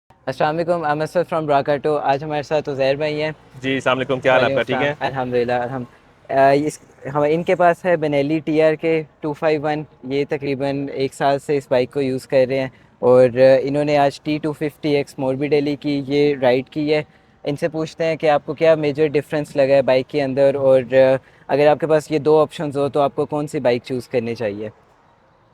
अस्सलाम वालेकुम, I'm Asad from ब्राकाटो। आज हमारे साथ उज़ैर भाई हैं। जी, अस्सलाम वालेकुम, क्या हाल है वालेकुम आपका? ठीक अस्सलाम, है? अल्हम्दुलिल्लाह इस हम इनके पास है बेनेली टीआर के 251। ये तकरीबन एक साल से इस बाइक को यूज़ कर रहे हैं और इन्होंने आज T250X मोरबिडेली की ये राइड की है। इनसे पूछते हैं कि आपको क्या मेजर डिफरेंस लगा है बाइक के अंदर, और अगर आपके पास ये दो ऑप्शंस हो तो आपको कौन सी बाइक चूज़ करनी चाहिए।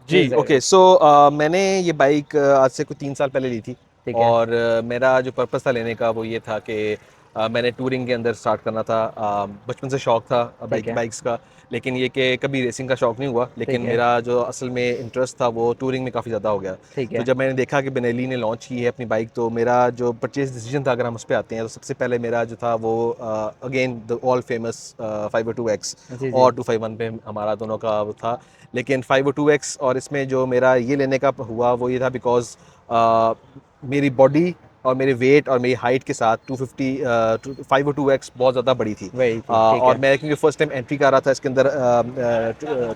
जी जी, उज़ैर, ओके। मैंने ये बाइक आज से कुछ 3 साल पहले ली थी। ठीक है। और मेरा जो पर्पस था लेने का वो ये था कि मैंने टूरिंग के अंदर स्टार्ट करना था। बचपन से शौक था ठीक है। बाइक्स का। लेकिन ये कि कभी रेसिंग का शौक नहीं हुआ, लेकिन ठीक है। मेरा जो असल में इंटरेस्ट था वो टूरिंग में काफ़ी ज़्यादा हो गया। ठीक तो है। जब मैंने देखा कि बेनेली ने लॉन्च की है अपनी बाइक, तो मेरा जो परचेज़ डिसीजन था, अगर हम उस पे आते हैं, तो सबसे पहले मेरा जो था वो again the all famous 502X जी जी। और 251 पे हमारा दोनों का वो था। लेकिन 502X और इसमें जो मेरा ये लेने का हुआ वो ये था बिकॉज मेरी बॉडी और मेरे वेट और मेरी हाइट के साथ 250 502X बहुत ज़्यादा बड़ी थी। वही थी, ठीक और है। मैं क्योंकि फर्स्ट टाइम एंट्री कर रहा था इसके अंदर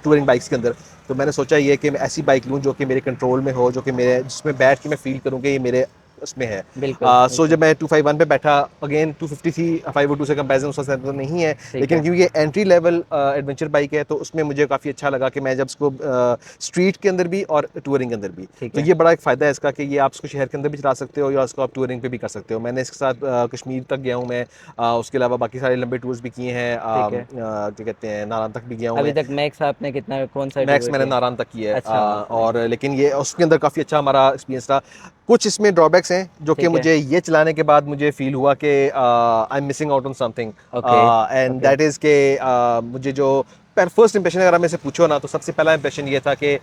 टूरिंग बाइक्स के अंदर, तो मैंने सोचा ये कि मैं ऐसी बाइक लूँ जो कि मेरे कंट्रोल में हो, जो कि मेरे जिसमें बैठ के मैं फील करूँ कि ये मेरे उसमें है। बिल्कुल सो बिल्कुल। जब मैं 251 पे बैठा, अगेन 250 थी, 502 से कंपेरिजन उसका तो नहीं है। ठीक लेकिन है। क्योंकि ये एंट्री लेवल एडवेंचर बाइक है, तो उसमें मुझे काफ़ी अच्छा लगा कि मैं जब इसको स्ट्रीट के अंदर भी और टूरिंग के अंदर भी, ठीक तो है। ये बड़ा एक फ़ायदा है इसका कि ये आप इसको शहर के अंदर भी चला सकते हो या इसको आप टूरिंग पे भी कर सकते हो। मैंने इसके साथ कश्मीर तक गया हूँ मैं। उसके अलावा बाकी सारे लंबे टूर्स भी किए हैं। ठीक है। क्या कहते हैं, नारायण तक भी गया हूँ अभी मैं। तक मैक्स आपने कितना, कौन सा मैक्स टूर मैंने किया? नारायण तक किया है। अच्छा, नाइन। और लेकिन ये उसके अंदर काफ़ी अच्छा हमारा एक्सपीरियंस रहा। कुछ इसमें ड्रॉबैक्स हैं जो कि ठीक है। मुझे ये चलाने के बाद मुझे फील हुआ कि I am missing out on something. Okay. And okay. That is के मुझे जो फर्स्ट इंप्रेशन अगर आप मेरे से पूछो ना, तो सबसे पहला इंप्रेशन ये था कि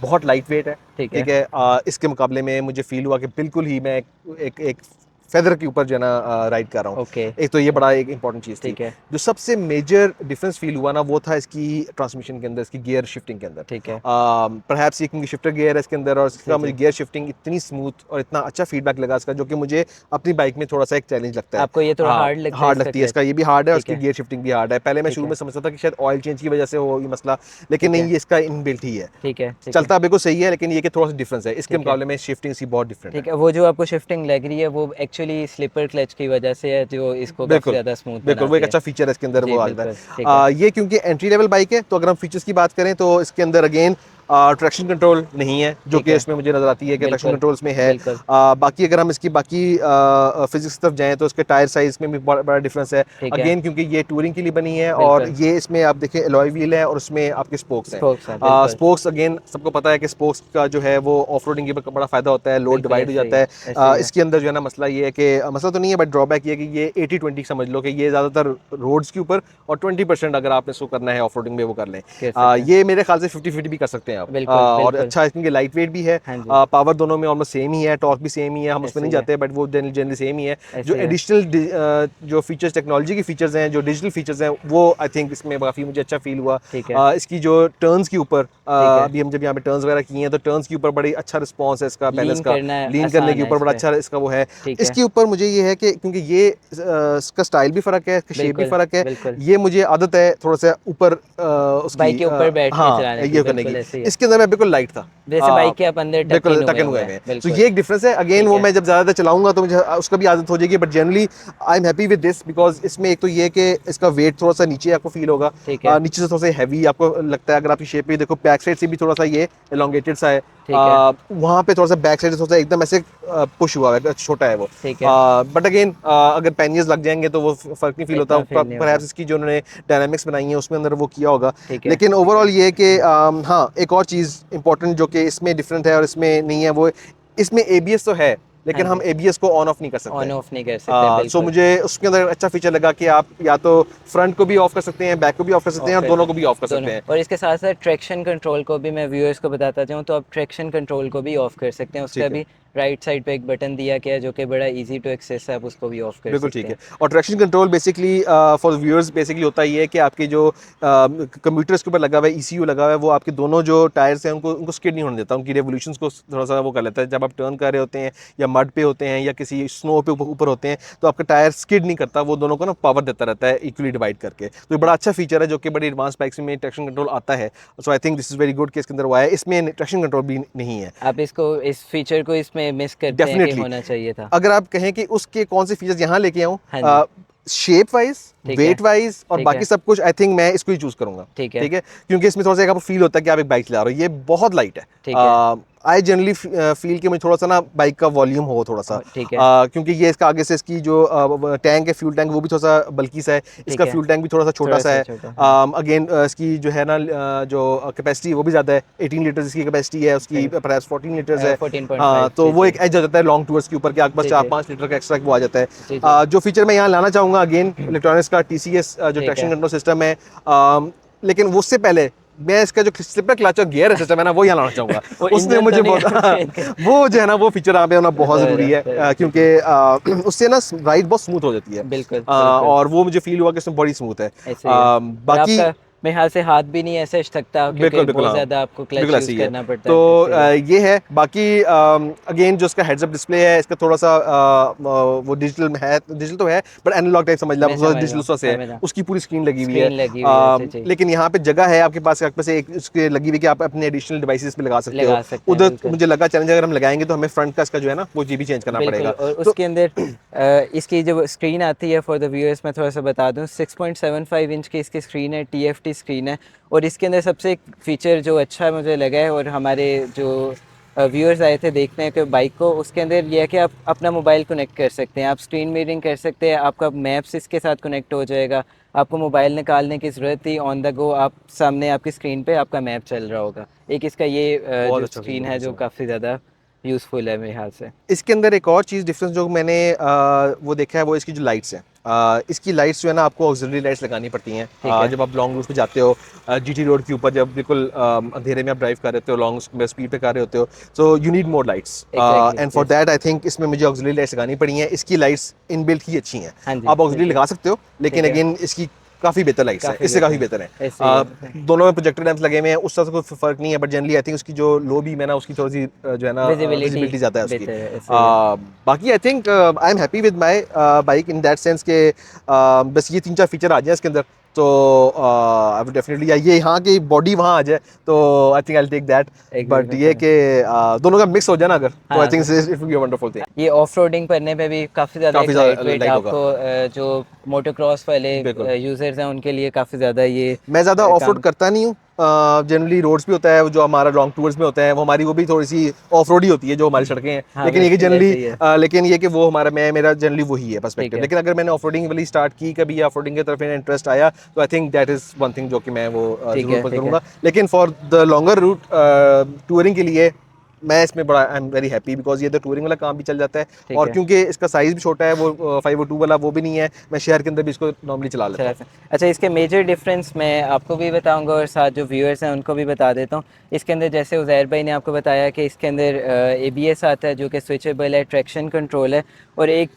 बहुत लाइट वेट है। ठीक है। ठीक है। इसके मुकाबले में मुझे फील हुआ कि बिल्कुल ही मैं एक फेदर के ऊपर जो है ना राइड कर रहा हूँ। ओके। एक तो ये बड़ा ओके। एक इंपॉर्टेंट चीज़ थी। ठीक है। जो सबसे मेजर डिफरेंस फील हुआ ना वो था इसकी ट्रांसमिशन के अंदर, इसकी गियर शिफ्टिंग के अंदर। ठीक है। परहैप्स ये क्योंकि शिफ्टर गियर है इसके अंदर, और जी इसका मुझे जी। गियर शिफ्टिंग इतनी स्मूथ और इतना अच्छा फीडबैक लगा इसका, जो कि मुझे अपनी बाइक में थोड़ा सा एक चैलेंज लगता है। आपको ये थोड़ा हाँ, हार्ड लगता है हार्ड इसका लगती है क्लच? इसका, ये भी हार्ड है और ठीक उसकी है। गियर शिफ्टिंग भी हार्ड है। पहले मैं ठीक शुरू है। में समझता था कि शायद ऑयल चेंज की वजह से हो ये मसला, लेकिन ठीक नहीं, है। ये इसका इनबिल्ट ही है। ठीक है। ठीक है। चलता बिल्कुल सही है, लेकिन ये कि थोड़ा सा डिफरेंस है इसके ठीक है। मुकाबले में, शिफ्टिंग इसकी बहुत डिफरेंट है। ठीक है, वो जो आपको शिफ्टिंग लग रही है वो एक्चुअली स्लिपर क्लच की वजह से है, जो इसको काफ़ी बिल्कुल, ज़्यादा स्मूथ बिल्कुल, वो एक बनाती है। अच्छा फ़ीचर है इसके अंदर, जी वो आ जाता बिल्कुल, ठीक है। है। ये क्योंकि एंट्री लेवल बाइक है, तो अगर हम फ़ीचर्स की बात करें तो इसके अंदर अगेन ट्रैक्शन कंट्रोल नहीं है, जो ठीक कि है। इसमें मुझे नज़र आती है कि ट्रैक्शन बिल्कुल कंट्रोल इसमें है। बिल्कुल। बाकी अगर हम इसकी बाकी फिज़िक्स की तरफ जाएँ तो इसके टायर साइज़ में भी बड़ा बड़ा डिफरेंस है। ठीक है। अगेन क्योंकि ये टूरिंग के लिए बनी है, और बिल्कुल। ये इसमें आप देखें एलॉय व्हील है और उसमें आपके स्पोक्स हैं। स्पोक्स हैं, बिल्कुल। स्पोक्स अगेन सबको पता है कि स्पोक्स का जो है वो ऑफ रोडिंग के बड़ा फ़ायदा होता है, लोड बिल्कुल डिवाइड हो ऐसे जाता ही, है। ऐसे ही है। इसके अंदर जो है ना मसला ये है कि मसला तो नहीं है, बट ड्रॉबैक ये है कि ये 80-20 समझ लो कि ये ज़्यादातर रोड्स के ऊपर, और 20% अगर आपने इसको करना है ऑफ रोडिंग में वो कर लें। कह सकते हैं। ये मेरे ख्याल से 50-50 भी कर सकते हैं आप। बिल्कुल और बिल्कुल। अच्छा है क्योंकि लाइट वेट भी है। हाँ जी। पावर दोनों में ऑलमोस्ट सेम ही है, टॉर्क भी सेम ही है, हम उसमें ऐसे नहीं ही है। जाते, बट वो जनरली सेम ही है। जो ऐसे ही है। एडिशनल जो फीचर्स, टेक्नोलॉजी के फीचर्स हैं, जो डिजिटल फीचर्स हैं, वो आई थिंक इसमें काफ़ी मुझे अच्छा फील हुआ। ठीक है। इसकी जो टर्न्स के ऊपर, ठीक है। अभी हम जब यहाँ पे टर्न्स वगैरह किए हैं, तो टर्न्स के ऊपर बड़ी अच्छा रिस्पॉन्स है इसका, बैलेंस लीन का करना लीन करने के आसान है ऊपर इस बड़ा पे। अच्छा इसका वो है। ठीक है। इसके ऊपर मुझे ये है कि क्योंकि ये इसका स्टाइल भी फ़र्क है, इसका शेप भी बिल्कुल फ़र्क है। बिल्कुल। ये मुझे आदत है थोड़ा सा ऊपर उसकी, बाइक के ऊपर बैठ के हाँ, चलाने की, ये करने की। बिल्कुल ऐसे ही है। इसके अंदर मैं बिल्कुल लाइट था। जैसे बाइक के आप अंदर टक इन बिल्कुल हुए टक इन हुए हुए हैं, हैं। सो बिल्कुल। ये एक डिफरेंस है। अगेन ठीक वो है। मैं जब ज़्यादा चलाऊंगा तो मुझे उसका भी आदत हो जाएगी, but generally I am happy with this, because इसमें एक तो ये कि इसका वेट थोड़ा सा नीचे आपको फील होगा। ठीक है। नीचे से थोड़ा सा हैवी आपको लगता है, अगर आपकी शेप भी देखो, बैक साइड से भी थोड़ा सा ये एलोंगेटेड सा है। ठीक है। वहाँ पे थोड़ा सा बैक साइड से थोड़ा सा एकदम ऐसे पुश हुआ है, छोटा है वो। ठीक है। बट अगेन अगर पैनियर्स लग जाएंगे तो वो फ़र्क नहीं फील होता। इतना फील नहीं होता। परहैप्स इसकी जो उन्होंने डायनामिक्स बनाई है उसमें अंदर वो किया होगा। ठीक है। लेकिन ओवरऑल ये कि हाँ, एक और चीज़ इंपॉर्टेंट जो कि इसमें डिफरेंट है और इसमें नहीं है, वो इसमें एबीएस तो है, हाँ लेकिन हम जी। एबीएस को ऑन ऑफ नहीं कर सकते। ऑन ऑफ नहीं कर सकते, सो बिल्कुल। मुझे उसके अंदर अच्छा फीचर लगा कि आप या तो फ्रंट को भी ऑफ कर सकते हैं, बैक को भी ऑफ कर सकते हैं, ऑफ और कर दोनों को भी ऑफ कर सकते दोनों, सकते हैं। और इसके साथ साथ ट्रैक्शन कंट्रोल को भी मैं व्यूअर्स को बताता चाहूँ तो आप ट्रैक्शन कंट्रोल को भी ऑफ कर सकते हैं। उसका ठीक है, भी राइट साइड पे एक बटन दिया गया है जो कि बड़ा इजी टू एक्सेस है, आप उसको भी ऑफ कर बिल्कुल सकते ठीक है। हैं। और traction control basically for viewers basically होता ही है कि आपके जो कंप्यूटर्स के ऊपर लगा हुआ है, ईसीयू लगा हुआ है, वो आपके दोनों जो टायर्स हैं उनको उनको स्किड नहीं होने देता, उनकी रेवोल्यूशंस को थोड़ा सा वो कर लेता है। जब आप टर्न कर रहे होते हैं या मड पे होते हैं या किसी स्नो पे ऊपर होते हैं, तो आपका टायर स्किड नहीं करता, वो दोनों को ना पावर देता रहता है इक्वली डिवाइड करके। तो ये बड़ा अच्छा फीचर है जो कि बड़ी एडवांस बाइक्स में ट्रैक्शन कंट्रोल आता है। So I think this is very good कि इसके अंदर हुआ है। इसमें ट्रैक्शन कंट्रोल भी नहीं है। आप इसको, इस फीचर को इसमें में मिस करते हैं कि डेफिनेटली होना चाहिए था। अगर आप कहें कि उसके कौन से फीचर्स यहाँ लेके आऊँ, हाँ जी, शेप वाइज, ठीक है, वेट वाइज और ठीक बाकी है, सब कुछ, आई थिंक मैं इसको ही चूज करूंगा। ठीक है, ठीक है, क्योंकि इसमें थोड़ा सा एक आपको फील होता है कि आप एक बाइक चला रहे हो, ये बहुत लाइट है। ठीक है, आई जनरली फील कि मुझे थोड़ा सा ना बाइक का वॉल्यूम हो थोड़ा सा, ठीक है, क्योंकि ये इसका आगे से इसकी जो टैंक है, फ्यूल टैंक, वो भी थोड़ा सा बल्कि सा है, ठीक इसका है, फ्यूल टैंक भी थोड़ा सा छोटा थोड़ा सा सा है। छोटा, हाँ, अगेन इसकी जो है ना जो कैपेसिटी वो भी ज़्यादा है, 18 लीटर्स इसकी कैपेसिटी है, उसकी परहैप्स 14 लीटर्स है। 14.5, तो जी वो जी, एक एज आ जाता है लॉन्ग टूर्स के ऊपर कि आपके पास जी चार जी, पाँच लीटर का एक्स्ट्रा वो आ जाता है। जी जी, जो फीचर मैं यहाँ लाना चाहूँगा, अगेन इलेक्ट्रॉनिक्स का TCS जो ठीक ट्रैक्शन है, कंट्रोल सिस्टम है, लेकिन उससे पहले मैं इसका जो स्लिपर क्लच और गियर सिस्टम है ना, वो यहाँ लाना चाहूँगा। वो उसने इंजन तो मुझे नहीं बहुत वो जो है ना, वो फीचर यहाँ पे होना बहुत ज़रूरी है, जी क्योंकि जी, उससे ना राइड बहुत स्मूथ हो जाती है। बिल्कुल बिल्कुल, और वो मुझे फील हुआ कि इसमें बड़ी स्मूथ है। ऐसे ही है। और बाकी आपका मेरे ख्याल से हाथ भी नहीं ऐसे थकता क्योंकि बिल्कुल बिल्कुल, बहुत हाँ, ज़्यादा आपको क्लच बिल्कुल ऐसे यूज़ ही है। करना पड़ता तो है, ऐसे ही है। ये है। बाकी अगेन जो इसका हेड्स अप डिस्प्ले है, इसका थोड़ा सा वो डिजिटल है, डिजिटल तो है बट एनालॉग टाइप समझ लो, मैं थोड़ा समझ रहा डिजिटल हूँ, सा से है, समझ रहा हूँ, उसकी पूरी स्क्रीन लगी हुई है। स्क्रीन लगी हुई है, जी जी, लेकिन यहाँ पे जगह है आपके पास एक उसके लगी हुई कि आप अपने एडिशनल डिवाइसेस पे लगा सकते हो। लगा सकते हैं, उधर बिल्कुल मुझे लगा चैलेंज अगर हम लगाएंगे तो हमें फ्रंट का इसका जो है ना वो जी भी चेंज करना बिल्कुल। पड़ेगा। और तो उसके अंदर इसकी जो स्क्रीन आती है, फॉर द व्यूअर्स मैं थोड़ा सा बता दूं, 6.75 इंच की इसकी स्क्रीन है, TFT स्क्रीन है। और इसके अंदर सबसे एक फीचर जो अच्छा मुझे लगा है, और हमारे जो व्यूअर्स आए थे देखने के बाइक को, उसके अंदर यह है कि आप अपना मोबाइल कनेक्ट कर सकते हैं, आप स्क्रीन मिररिंग कर सकते हैं, आपका मैप्स इसके साथ कनेक्ट हो जाएगा, आपको मोबाइल निकालने की ज़रूरत ही, ऑन द गो आप सामने आपकी स्क्रीन पे आपका मैप चल रहा होगा। एक इसका ये बहुत जो अच्छा स्क्रीन फीचर है जो है। काफ़ी ज़्यादा यूज़फुल है मेरे ख्याल से। इसके अंदर एक और चीज़ डिफरेंस जो मैंने वो देखा है, वो इसकी जो लाइट्स हैं। इसकी लाइट्स जो है ना, आपको ऑक्सिलरी लाइट्स लगानी पड़ती हैं ठीक है, जब आप लॉन्ग रूट पे जाते हो, GT रोड के ऊपर जब बिल्कुल अंधेरे में आप ड्राइव कर रहे होते हो, लॉन्ग स्पीड पे कर रहे होते हो, so you need more lights. Exactly, and for yes, that I think इसमें मुझे ऑक्सिलरी लाइट्स लगानी पड़ी हैं। इसकी लाइट्स इनबिल्ट ही अच्छी हैं, हाँ जी, आप ऑक्सिलरी बिल्कुल, लगा सकते हो, लेकिन ठीक है, अगेन इसकी काफ़ी बेहतर लाइट्स हैं, काफ़ी इससे बेहतर काफ़ी है, बेहतर हैं। ऐसे ही है, दोनों में प्रोजेक्टर लैंप्स लगे हुए हैं, उस तरह से कोई फ़र्क नहीं है, बट जनरली आई थिंक उसकी जो लो बीम है ना, उसकी थोड़ी सी जो है ना विजिबिलिटी विजिबिलिटी ज़्यादा है उसकी। बेहतर है, ऐसे ही है, बाकी आई think I am happy with my bike in that sense के बस ये 3-4 फीचर आ जाए इसके अंदर, तो आई वुड डेफिनेटली, ये यहाँ की बॉडी वहाँ आ जाए तो I think I take that. एक बट बिल्कुल ये सही। कि दोनों का मिक्स हो जाए ना अगर, तो आई हाँ, think it will be a wonderful thing. ये ऑफ रोडिंग करने पे भी काफ़ी ज़्यादा काफ़ी एक लाइट ज़्यादा वेट लाइट होगा। आपको जो मोटोक्रॉस वाले बिल्कुल, यूज़र्स हैं उनके लिए काफ़ी ज़्यादा ये मैं ज़्यादा ऑफ रोड काम। करता नहीं हूँ, जनरली रोड्स पे होता है वो जो हमारा लॉन्ग टूर्स में होता है, वो हमारी वो भी थोड़ी सी ऑफ रोड ही होती है जो हमारी सड़कें हैं, हाँ लेकिन ये कि बिल्कुल, जनरली ऐसे ही है, लेकिन ये कि वो हमारा मेरा जनरली वही है ठीक पर्सपेक्टिव। है, लेकिन अगर मैंने ऑफ रोडिंग वाली स्टार्ट की कभी, ऑफ रोडिंग की तरफ इंटरेस्ट आया, तो I think that is one thing जो कि मैं वो ठीक ज़रूर है, पसंद ठीक है, करूँगा। लेकिन for the longer route touring के लिए मैं इसमें बड़ा I am very happy, because ये तो टूरिंग वाला काम भी चल जाता है, ठीक और है। क्योंकि इसका साइज़ भी छोटा है, वो 502 वाला वो भी नहीं है, मैं शहर के अंदर भी इसको नॉर्मली चला लेता चला हूँ। सर, अच्छा, इसके मेजर डिफरेंस मैं आपको भी बताऊंगा और साथ जो व्यूअर्स हैं उनको भी बता देता हूँ। इसके अंदर जैसे उज़ैर भाई ने आपको बताया कि इसके अंदर ABS आता है जो कि स्विचेबल है, ट्रैक्शन कंट्रोल है, और एक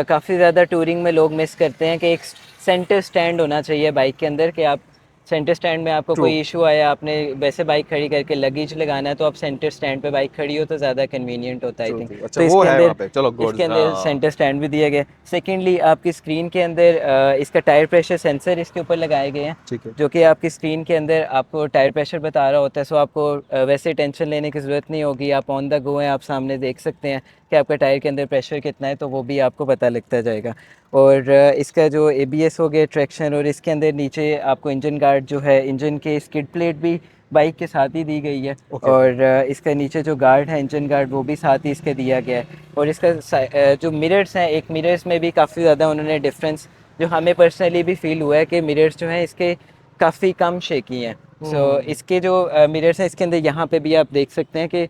काफ़ी ज़्यादा टूरिंग में लोग मिस करते हैं कि एक सेंटर स्टैंड होना चाहिए बाइक के अंदर, कि आप सेंटर स्टैंड में आपको ट्रू, कोई इशू आया, आपने वैसे बाइक खड़ी करके लगेज लगाना है, तो आप सेंटर स्टैंड पे बाइक खड़ी हो तो ज़्यादा कन्वीनियंट होता है आई ट्रू, थिंक। ट्रू, अच्छा तो वो इसके है वहाँ अंदर पे, चलो गुड, इसके अंदर हाँ। सेंटर स्टैंड भी दिया गया है। सेकेंडली आपकी स्क्रीन के अंदर इसका टायर प्रेशर सेंसर इसके ऊपर लगाए गए हैं, ठीक है। जो कि आपकी स्क्रीन के अंदर आपको टायर प्रेशर बता रहा होता है। सो आपको वैसे टेंशन लेने की ज़रूरत नहीं होगी, आप ऑन द गो हैं, आप सामने देख सकते हैं कि आपका टायर के अंदर प्रेशर कितना है, तो वो भी आपको पता लगता जाएगा। और इसका जो ABS हो गया, ट्रैक्शन, और इसके अंदर नीचे आपको इंजन गार्ड जो है, इंजन के स्किड प्लेट भी बाइक के साथ ही दी गई है, ओके। और इसका नीचे जो गार्ड है, इंजन गार्ड, वो भी साथ ही इसके दिया गया है। और इसका जो मिरर्स हैं, एक मिरर्स में भी काफ़ी ज़्यादा उन्होंने डिफरेंस जो हमें पर्सनली भी फील हुआ है कि मिरर्स जो हैं इसके काफ़ी कम शेकी हैं। सो इसके जो मिरर्स हैं इसके अंदर यहाँ पे भी आप देख सकते हैं कि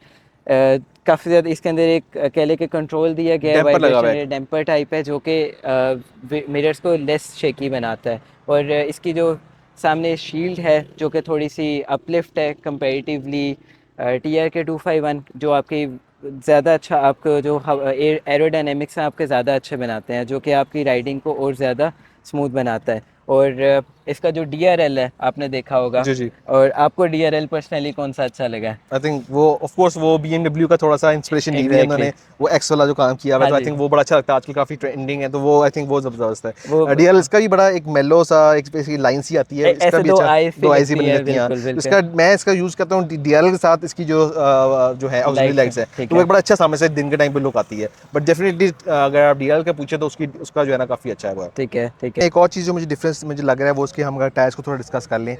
काफ़ी ज़्यादा इसके अंदर एक कह लें कि कंट्रोल दिया गया है, डैम्पर लगा हुआ है वाइब्रेशन डैम्पर टाइप है, जो कि मिरर्स को लेस शेकी बनाता है। और इसकी जो सामने शील्ड है जो कि थोड़ी सी अपलिफ्ट है कंपैरेटिवली TRK 251, जो आपकी ज़्यादा अच्छा आपको जो एरोडायनेमिक्स हैं आपके ज़्यादा अच्छे बनाते हैं, जो कि आपकी राइडिंग को और ज़्यादा स्मूथ बनाता है। और इसका जो DRL है आपने देखा होगा, जी जी। और आपको DRL पर्सनली कौन सा अच्छा लगा है? आई थिंक वो ऑफ कोर्स वो BMW का थोड़ा सा इंस्पिरेशन ली हुई है एग्जैक्टली, उन्होंने, वो एक्स वाला जो काम किया हुआ है, हाँ तो आई जी, थिंक वो बड़ा अच्छा लगता है, आजकल काफ़ी ट्रेंडिंग है, तो वो आई थिंक वो ज़बरदस्त वो है। DRL इसका भी बड़ा एक मेलो सा एक बेसिकली लाइन सी आती है, इसका ऐसे भी दो अच्छा, आईज सी दो आईज ही दिखती बनी है, रहती हैं। हाँ। बिल्कुल तो बिल्कुल। इसका मैं इसका यूज़ करता हूँ DRL के साथ, इसकी जो है ऑक्सिलरी लाइट्स है, लाइट्स है, ठीक तो वो है, एक बड़ा अच्छा सामने से दिन के टाइम पे लुक आती है, बट डेफिनेटली अगर आप DRL का पूछे तो उसका जो है ना काफ़ी अच्छा है वो। ठीक है, ठीक है, एक और चीज़ जो मुझे डिफरेंस मुझे लग रहा है वो उसके, हम अगर टायर्स को थोड़ा डिस्कस कर लें,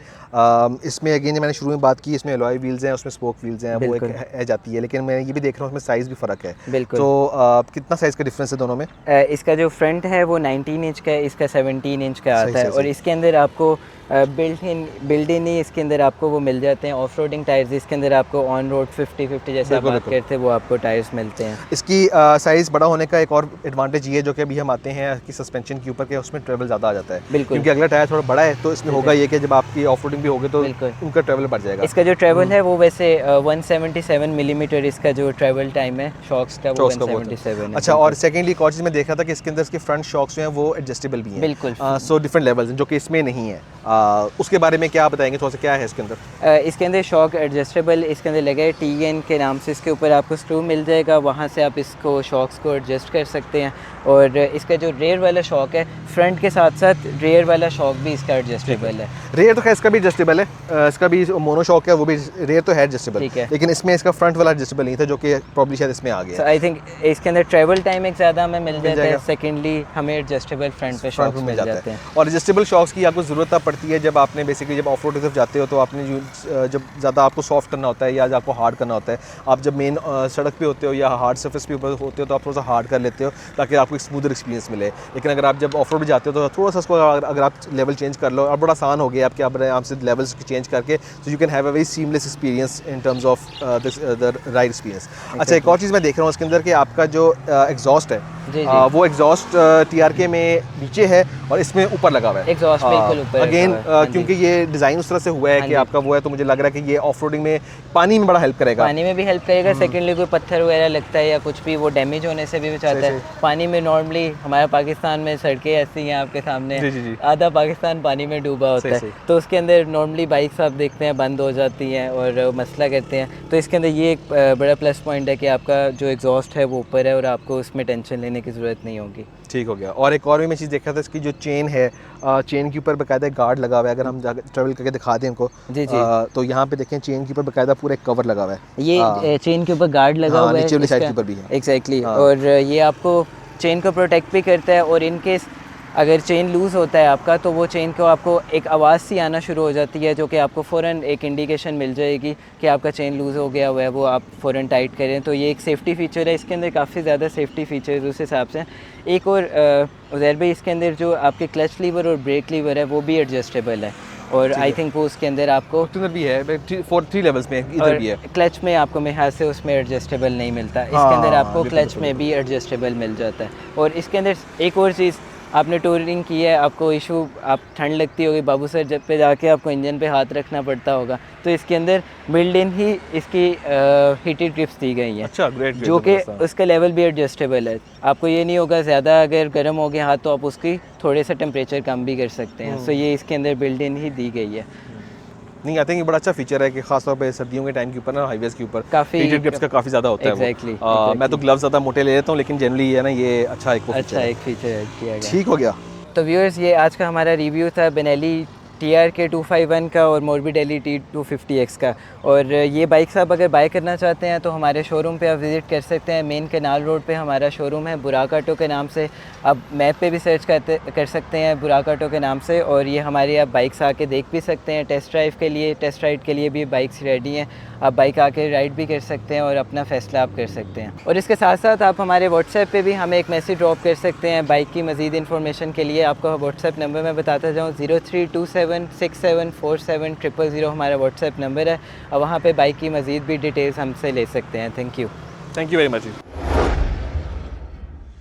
इसमें अगेन मैंने शुरू में बात की, इसमें अलॉय व्हील्स हैं, उसमें स्पोक व्हील्स हैं, वो एक बिल्कुल, है जाती है, लेकिन मैं ये भी देख रहा हूँ उसमें साइज़ भी फ़र्क है। बिल्कुल। तो कितना साइज़ का डिफरेंस है दोनों में? इसका जो फ्रंट है वो 19 इंच का है, इसका 17 इंच का सही आता है, सही और सही। इसके अंदर आपको बिल्ट इन ही इसके अंदर आपको वो मिल जाते हैं ऑफ रोडिंग टायर्स, इसके अंदर आपको ऑन रोड 50-50 जैसे आप बिल्कुल बात बिल्कुल। करते हैं वो आपको टायर्स मिलते हैं। इसकी साइज़ बड़ा होने का एक और एडवांटेज ये है, जो कि अभी हम आते हैं कि सस्पेंशन के ऊपर के उसमें ट्रेवल ज़्यादा आ जाता है, बिल्कुल, क्योंकि अगला टायर थोड़ा बड़ा है, तो इसमें ठीक होगा है, ये कि जब आपकी ऑफ रोडिंग भी होगी तो बिल्कुल। उनका ट्रेवल बढ़ जाएगा। इसका जो ट्रैवल है वो वैसे 177 मिलीमीटर इसका जो ट्रैवल टाइम है शॉक्स का, वो शॉक्स का बहुत है। 177 है, अच्छा, और बिल्कुल, सेकेंडली एक और चीज़ मैं देख रहा था कि इसके अंदर इसके फ्रंट शॉक्स जो हैं वो एडजस्टेबल भी हैं, बिल्कुल। सो डिफरेंट लेवल्स हैं, जो कि इसमें नहीं है। उसके बारे में क्या बताएंगे थोड़ा सा, क्या है इसके अंदर? इसके अंदर शॉक एडजस्टेबल इसके अंदर लगा है, TN के नाम से इसके ऊपर आपको स्क्रू मिल जाएगा, वहाँ से आप इसको शॉक्स को एडजस्ट कर सकते हैं। और इसका जो रेयर वाला शॉक है, फ्रंट के साथ साथ रेयर वाला शॉक भी इसका एडजस्टेबल है। रेयर तो खैर इसका भी एडजस्टेबल है, इसका भी मोनो शॉक है, वो भी रेयर तो है एडजस्टेबल, ठीक है। लेकिन इसमें इसका फ्रंट वाला एडजस्टेबल नहीं था, जो कि प्रॉब्ली शायद इसमें आ गया सो है। आई थिंक इसके अंदर ट्रैवल टाइम एक ज़्यादा हमें मिल जाता है, जाएगा। सेकेंडली हमें एडजस्टेबल फ्रंट पे फ्रंट शॉक्स में मिल मिल जाता जाते है, हैं। और एडजस्टेबल शॉक्स की आपको ज़रूरत तब पड़ती है जब आपने बेसिकली जब ऑफ रोड की तरफ जाते हो, तो आपने जब ज़्यादा आपको सॉफ्ट करना होता है या आपको हार्ड करना होता है, आप जब मेन सड़क पे होते हो या हार्ड सर्फेस पे ऊपर होते हो, तो आप थोड़ा सा हार्ड कर लेते हो ताकि आपको एक स्मूदर एक्सपीरियंस मिले। लेकिन अगर आप जब ऑफ रोड जाते हो तो थोड़ा सा उसको अगर आप लेवल चेंज कर लो, और बड़ा आसान हो गया आपके, आप आराम से लेवल्स चेंज करके, तो you can have a very seamless experience in terms of the ride experience. अच्छा, एक और चीज़ मैं देख रहा हूँ इसके अंदर कि आपका जो एग्जॉस्ट है, जी जी, वो एग्जॉस्ट TRK में नीचे है और इसमें ऊपर लगा हुआ है। एग्जॉस्ट बिल्कुल ऊपर रखा अगेन हुआ है, हाँ जी, क्योंकि ये डिज़ाइन उस तरह से हुआ है हाँ कि जी। आपका वो है, तो मुझे लग रहा है कि ये ऑफ रोडिंग में, पानी में बड़ा हेल्प करेगा। पानी में भी हेल्प करेगा, सेकेंडली कोई पत्थर वगैरह लगता है या कुछ भी, वो डैमेज होने से भी बचाता सही है। पानी में नॉर्मली हमारे पाकिस्तान में सड़कें ऐसी हैं आपके सामने, जी जी जी। आधा पाकिस्तान पानी में डूबा होता सही है, सही। तो उसके अंदर नॉर्मली बाइक्स आप देखते हैं बंद हो जाती हैं और मसला करते हैं, तो इसके अंदर ये एक बड़ा प्लस पॉइंट है कि आपका जो एग्जॉस्ट है वो ऊपर है और आपको उसमें टेंशन लेने की ज़रूरत नहीं होगी। ठीक हो गया। और एक और भी मैं चीज़ देखा था, इसकी जो चेन है, चेन के ऊपर बाकायदा गार्ड लगा हुआ है, अगर हम ट्रेवल करके दिखा दें इनको, जी जी, तो यहाँ पे देखें चेन के ऊपर बाकायदा पूरा एक कवर लगा हुआ है। ये चेन के ऊपर गार्ड लगा हाँ, हुआ है नीचे वाली साइड इसका, के ऊपर भी है। एग्जैक्टली, हाँ। और ये आपको चेन को प्रोटेक्ट भी करता है, और इन केस अगर चेन लूज़ होता है आपका, तो वो चेन को आपको एक आवाज़ सी आना शुरू हो जाती है, जो कि आपको फ़ौरन एक इंडिकेशन मिल जाएगी कि आपका चेन लूज़ हो गया हुआ है, वो आप फ़ौरन टाइट करें। तो ये एक सेफ्टी फ़ीचर है, इसके अंदर काफ़ी ज़्यादा सेफ्टी फ़ीचर उस हिसाब से। एक और उज़ैर भाई, इसके अंदर जो आपके क्लच लीवर और ब्रेक लीवर है वो भी एडजस्टेबल है, और आई थिंक वो उसके अंदर आपको, उधर भी है, 3 लेवल्स में इधर और भी है। क्लच में आपको मेरे ख्याल से उसमें एडजस्टेबल नहीं मिलता, इसके हाँ, अंदर आपको बिल्कुल, क्लच बिल्कुल, में भी एडजस्टेबल मिल जाता है। और इसके अंदर एक और चीज़, आपने टूरिंग की है, आपको इशू, आप ठंड लगती होगी बाबू सर, जब पे जाके आपको इंजन पे हाथ रखना पड़ता होगा, तो इसके अंदर बिल्ड इन ही इसकी हीटेड ग्रिप्स दी गई हैं, अच्छा, ग्रेट जो कि उसका लेवल भी एडजस्टेबल है। आपको ये नहीं होगा ज़्यादा अगर गर्म हो गया हाथ, तो आप उसकी थोड़े से टेम्परेचर कम भी कर सकते हैं। सो ये इसके अंदर बिल्ड इन ही दी गई है। नहीं, आई थिंक ये बड़ा अच्छा फीचर है कि खासतौर पे सर्दियों के टाइम के ऊपर ना, हाईवेज़ के ऊपर काफ़ी हीटेड ग्रिप्स का काफ़ी ज़्यादा होता है वो। एग्जैक्टली, मैं तो ग्लव्स ज़्यादा मोटे ले लेता हूँ, लेकिन जनरली ये है ना, ये अच्छा एक अच्छा एक फीचर ऐड किया गया। ठीक हो गया। तो व्यूअर्स, ये आज का हमारा रिव्यू था बेनेली TRK 251 का और मोरबिडेली T250X का। और ये बाइक्स आप अगर बाय करना चाहते हैं तो हमारे शोरूम पे आप विज़िट कर सकते हैं। मेन कैनाल रोड पे हमारा शोरूम है, बुराक ऑटो के नाम से। आप मैप पे भी सर्च कर सकते हैं बुराक ऑटो के नाम से, और ये हमारी आप बाइक्स आके देख भी सकते हैं। टेस्ट राइड के लिए भी बाइक्स रेडी हैं, आप बाइक आके राइड भी कर सकते हैं और अपना फ़ैसला आप कर सकते हैं। और इसके साथ साथ आप हमारे व्हाट्सएप पे भी हमें एक मैसेज ड्रॉप कर सकते हैं बाइक की मज़ीद इन्फॉर्मेशन के लिए। आपको व्हाट्सएप नंबर मैं बताता जाऊँ, 0327674700 हमारा व्हाट्सएप नंबर है, और वहाँ पे बाइक की मज़ीद भी डिटेल्स हमसे ले सकते हैं। Thank you very much.